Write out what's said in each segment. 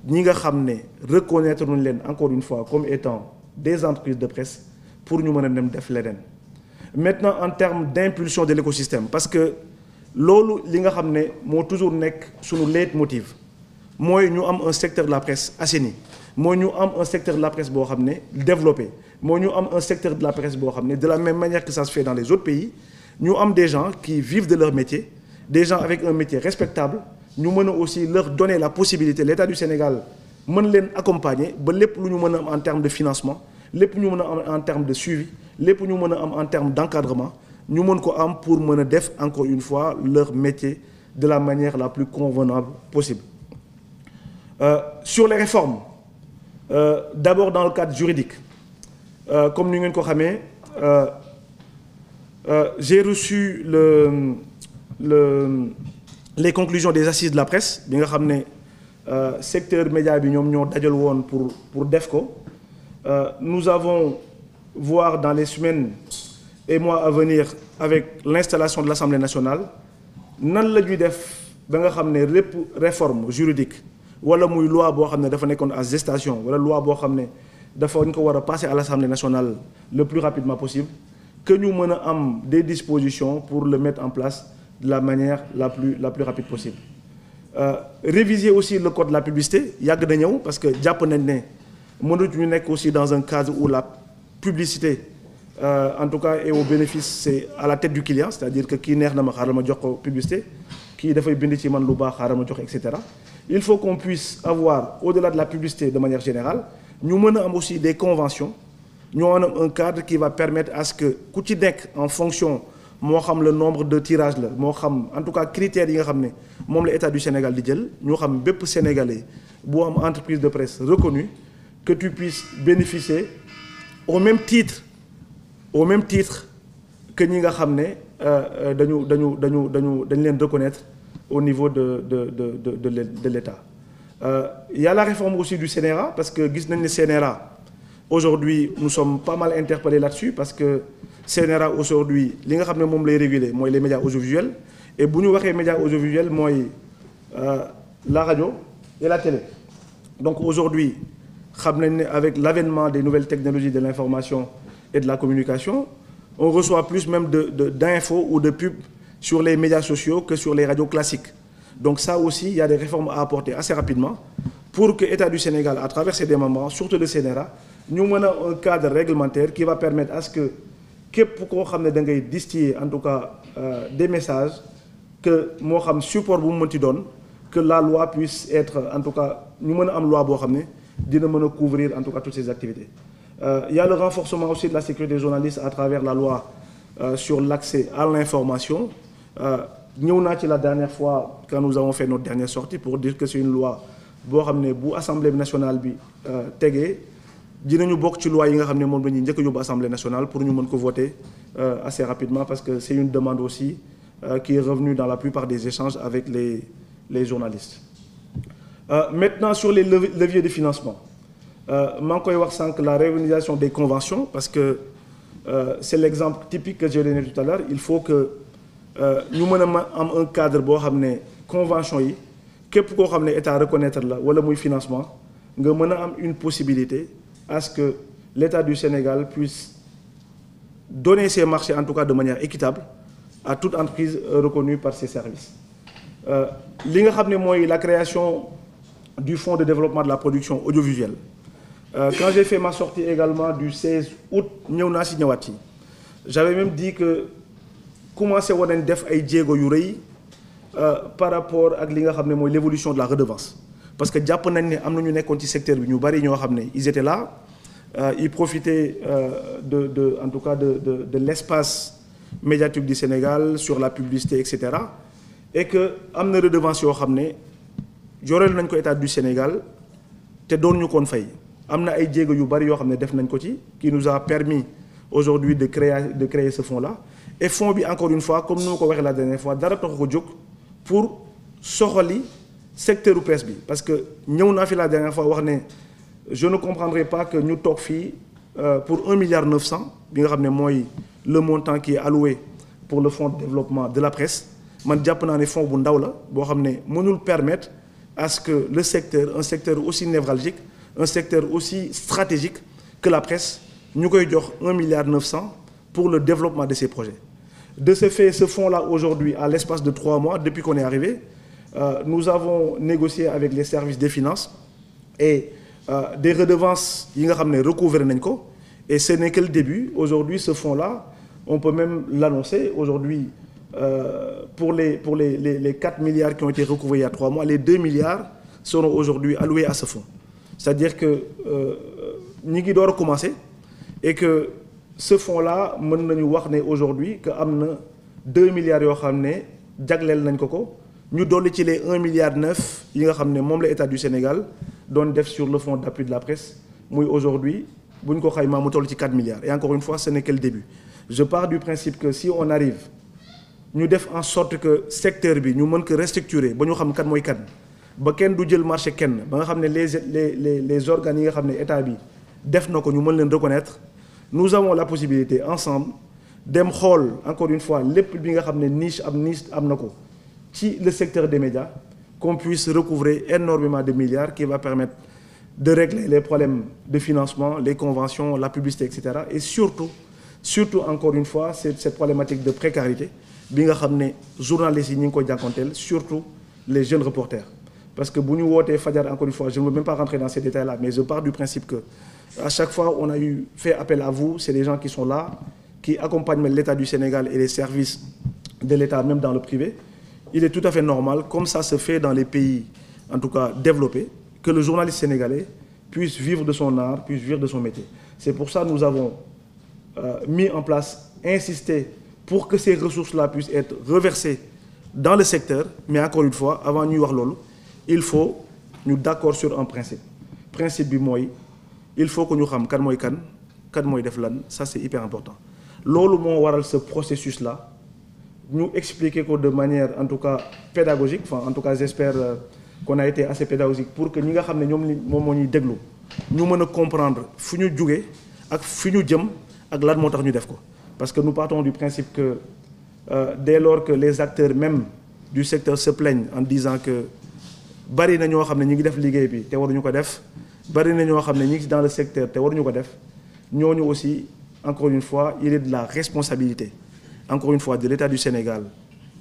ñi nga xam ne reconnaître nañ leen encore une fois comme étant des entreprises de presse pour ñu mën a dem def leneen. Maintenant en termes d'impulsion de l'écosystème parce que loolu li nga xam ne moo toujours nekk suñu leitmotiv mooy ñu am un secteur de la presse assaini mooy ñu am un secteur de la presse boo xam ne développé mooy ñu am un secteur de la presse boo xam ne de la même manière que ça se fait dans les autres pays ñu am des gens qui vivent de leur métier des gens avec un métier respectable ñu mën a aussi leur donner la possibilité l'État du Sénégal mën leen accompagner ba lépp lu ñu mën a am en termes de financement lépp ñu mën a am en termes de suivi lépp ñu mën a am en termes d'encadrement ñu mën ko am pour mën a def encore une fois leur métier de la manière la plus convenable possible. Sur les réformes d'abord dans le cadre juridique comme ni ngeen ko xamee j'ai reçu les conclusions des assises de la presse bi nga xam ne secteur média bi ñoom ñoo dajal woon pour def ko nous allons voir dans les semaines et mois à venir avec l'installation de l'Assemblée nationale nan la ñuy def ba nga xam ne lépp réforme juridique wala muy loi boo xam ne dafa nekkoon à gestation wala loi boo xam ne dafa ñu ko war a passer à l'Assemblée nationale le plus rapidement possible que ñu mën a am des dispositions pour le mettre en place de la manière la plus rapide possible. Réviser aussi le code de la publicité yàgg na ñëw parce que jàpp nañ ne mënatuñu nekk aussi dans un cadre où la publicité en tout cas est au bénéfice c'est à la tête du client c'est-à-dire que kii neex na ma xaaral ma jox ko publicité kii dafay bind ci man lu baax xaaral ma jox et cetera. Il faut qu'on puisse avoir au-delà de la publicité de manière générale ñu mën a am aussi des conventions ñoo am un cadre qui va permettre à ce que ku ci nekk en fonction moo xam le nombre de tirages la moo xam en tout cas critères yi nga xam ne moom la État du Sénégal di jël ñoo xam bépp Sénégalais boo am entreprise de presse reconnue que tu puisses bénéficier au même titre que ñi nga xam ne dañ leen reconnaître au niveau de l'État. Il y a la réforme aussi du CNRA parce que gis nañ ne CNRA aujourd'hui nous sommes pas mal interpellés là-dessus parce que CNRA aujourd'hui li nga xam ne moom lay réguler mooy les médias audiovisuels et bu ñu waxee médias audiovisuels mooy la radio et la télé. Donc aujourd'hui xam nañ ne avec l'avènement des nouvelles technologies de l'information et de la communication on reçoit plus même d'infos ou de pubs sur les médias sociaux que sur les radios classiques. Donc ça aussi, il y a des réformes à apporter assez rapidement pour que l'État du Sénégal, à travers ses démembrements, surtout le CNRA, nous menons un cadre réglementaire qui va permettre à ce que képp koo xam ne da ngay distiller en tout cas des messages que moo xam support bu mu mënti doon que la loi puisse être en tout cas ñu mën a am loi boo xam ne dina mën a couvrir en tout cas toutes ces activités. Il y a le renforcement aussi de la sécurité des journalistes à travers la loi sur l'accès à l'information. ñëw naa ci la dernière fois quand nous avons fait notre dernière sortie pour dire que c'est une loi boo xam ne bu assemblée nationale bi tegee dinañu bokk ci loi yi nga xam ne moom la ñuy njëkk a yóbbu assemblée nationale pour ñu mën ko voter assez rapidement parce que c'est une demande aussi qui est revenue dans la plupart des échanges avec les journalistes. Maintenant sur les leviers de financement maa ngi koy wax sànq la réorganisation des conventions parce que c'est l'exemple typique que j'ai donné tout à l'heure il faut que ñu mën a am un cadre boo xam ne convention yi képp koo xam ne état reconnaître la wala muy financement nga mën a am une possibilité à ce que l'État du Sénégal puisse donner ses marchés en tout cas de manière équitable à toute entreprise reconnue par ses services. Li nga xam ne mooy la création du fonds de développement de la production audiovisuelle quand j'ai fait ma sortie également du 16 août ñëw naa si ñëwaat yi j'avais même dit que commencé woon nañ def ay jéego yu rëy par rapport ak li nga xam ne mooy l'évolution de la redevance parce que jàpp nañ ne am na ñu nekkoon ci secteur bi ñu bari ñoo xam ne ils étaient là ils profitaient en tout cas de l'espace médiatique du Sénégal sur la publicité et cetera et que am na redevance yoo xam ne yoreel nañ ko État du Sénégal te doon ñu koon fay am na ay jéego yu bari yoo xam ne def nañ ko ci qui nous a permis aujourd'hui de créer ce fonds-là et fonds bi encore une fois comme ni ma ko waxee la dernière fois dara taxu ko jóg pour soxali secteur presse bi parce que ñëw naa fi la dernière fois wax ne je ne comprendrai pas que ñu toog fii pour 1,9 milliard bi nga xam ne mooy le montant qui est alloué pour le fonds de développement de la presse man jàpp naa ne fonds bu ndaw la boo xam ne mënul permettre à ce que le secteur, un secteur aussi névralgique, un secteur aussi stratégique que la presse, nous avons 1,9 milliard pour le développement de ces projets. De ce fait, ce fonds-là, aujourd'hui, à l'espace de 3 mois, depuis qu'on est arrivé, nous avons négocié avec les services des finances et des redevances qui sont recouvrées. Et ce n'est que le début. Aujourd'hui, ce fonds-là, on peut même l'annoncer. Aujourd'hui, pour les 4 milliards qui ont été recouvrés il y a 3 mois, les 2 milliards seront aujourd'hui alloués à ce fonds. C'est-à-dire que nous doit recommencer et que ce fonds-là, aujourd'hui, que 2 milliards nous donnons les 1,9 milliard qui est l'État du Sénégal donne sur le fonds d'appui de la presse. Aujourd'hui, nous avons 4 milliards. Et encore une fois, ce n'est que le début. Je pars du principe que si on arrive, nous faisons en sorte que le secteur, nous pouvons restructurer, nous savons le marché, les organes qui sont l'État, nous pouvons reconnaître. Nous avons la possibilité ensemble dem xool encore une fois lépp bi nga xam ne niche am na ko ci le secteur des médias qu'on puisse recouvrer énormément de milliards qui va permettre de régler les problèmes de financement, les conventions, la publicité, etc. Et surtout encore une fois cette problématique de précarité bi nga xam ne journalistes yi ñu ngi koy jànkonteel surtout les jeunes reporters. Parce que bu ñu wootee fajar encore une fois je ne veux même pas rentrer dans ces détails-là mais je pars du principe que à chaque fois on a fait appel à vous, c'est des gens qui sont là, qui accompagnent l'État du Sénégal et les services de l'État, même dans le privé. Il est tout à fait normal, comme ça se fait dans les pays, en tout cas développés, que le journaliste sénégalais puisse vivre de son art, puisse vivre de son métier. C'est pour ça que nous avons mis en place, insisté pour que ces ressources-là puissent être reversées dans le secteur. Mais encore une fois, avant de nous voir lolo, il faut nous d'accord sur un principe. Principe du moi, il faut que nous sachions kan moy def lan, ça c'est hyper important. Lolo mo waral ce processus là, nous expliquer de manière en tout cas pédagogique, enfin en tout cas j'espère qu'on a été assez pédagogique pour que ñi nga xamné ñom mom mo ñuy déglu ñu mëna comprendre fu ñu juggé ak fi ñu jëm ak lan motax ñu def ko. Parce que nous partons du principe que dès lors que les acteurs même du secteur se plaignent en disant que bari na ñoo xamné ñi ngi def liggéey bi té waruñu ko def, bari na ñoo xamné ñi ngi dans le secteur té waruñu ko def. Nous aussi, encore une fois, il est de la responsabilité, encore une fois, de l'État du Sénégal,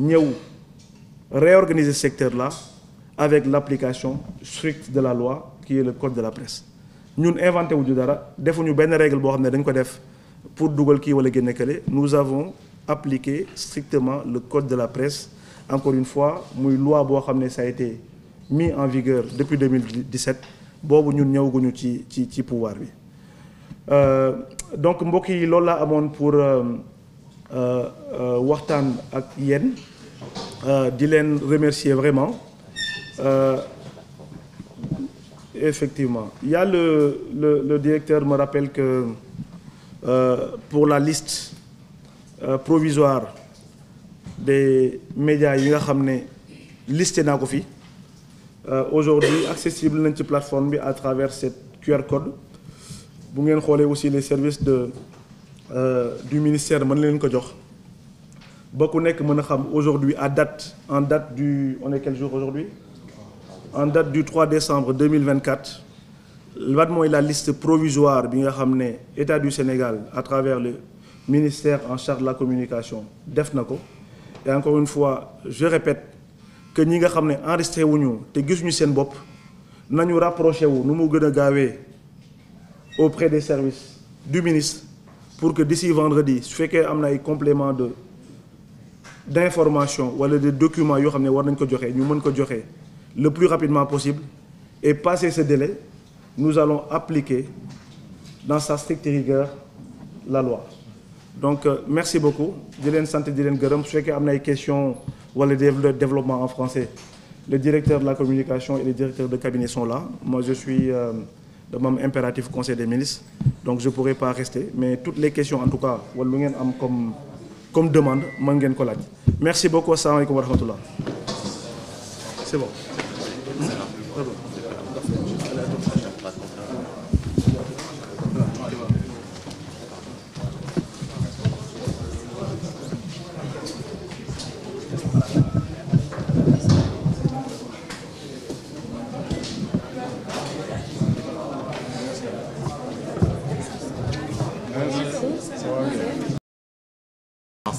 nous réorganiser ce secteur-là avec l'application stricte de la loi, qui est le code de la presse. Nous inventons des règles pour Google qui nous avons appliqué strictement le code de la presse. Encore une fois, une loi ça a été mis en vigueur depuis 2017. Nous avons ci pouvoir. Donc mbokk yi loolu laa amoon pour waxtaan ak yéen di leen remercier vraiment effectivement il y a le directeur me rappelle que pour la liste provisoire des médias yi nga xam ne listé naa ko fi aujourd'hui accessible nañ ci plateforme bi à travers cette QR code. Vous avez aussi les services du ministère aujourd'hui en date du on est quel jour aujourd'hui en date du 3 décembre 2024 la liste provisoire bi nga xamné État du Sénégal à travers le ministère en charge de la communication def nako. Et encore une fois je répète que ñi nga xamné enregistré wuñu té gisuñu sen bop nañu rapproché wu nu mu gëna gawé auprès des services du ministre pour que d'ici vendredi su fekkee am na ay complément d'information ou de documents yoo xam ne war nañ ko joxe ñu mën ko joxe le plus rapidement possible et passer ce délai nous allons appliquer dans sa stricte rigueur la loi. Donc merci beaucoup di leen sant di leen gërëm su fekkee am na ay questions wala de développement en français le directeur de la communication et les directeurs de cabinet sont là. Moi je suis de même impératif conseil des ministres, donc je ne pourrai pas rester. Mais toutes les questions, en tout cas, comme demande, merci beaucoup. Assalamu alaikum wa rahmatullah. C'est bon.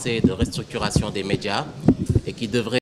De restructuration des médias et qui devrait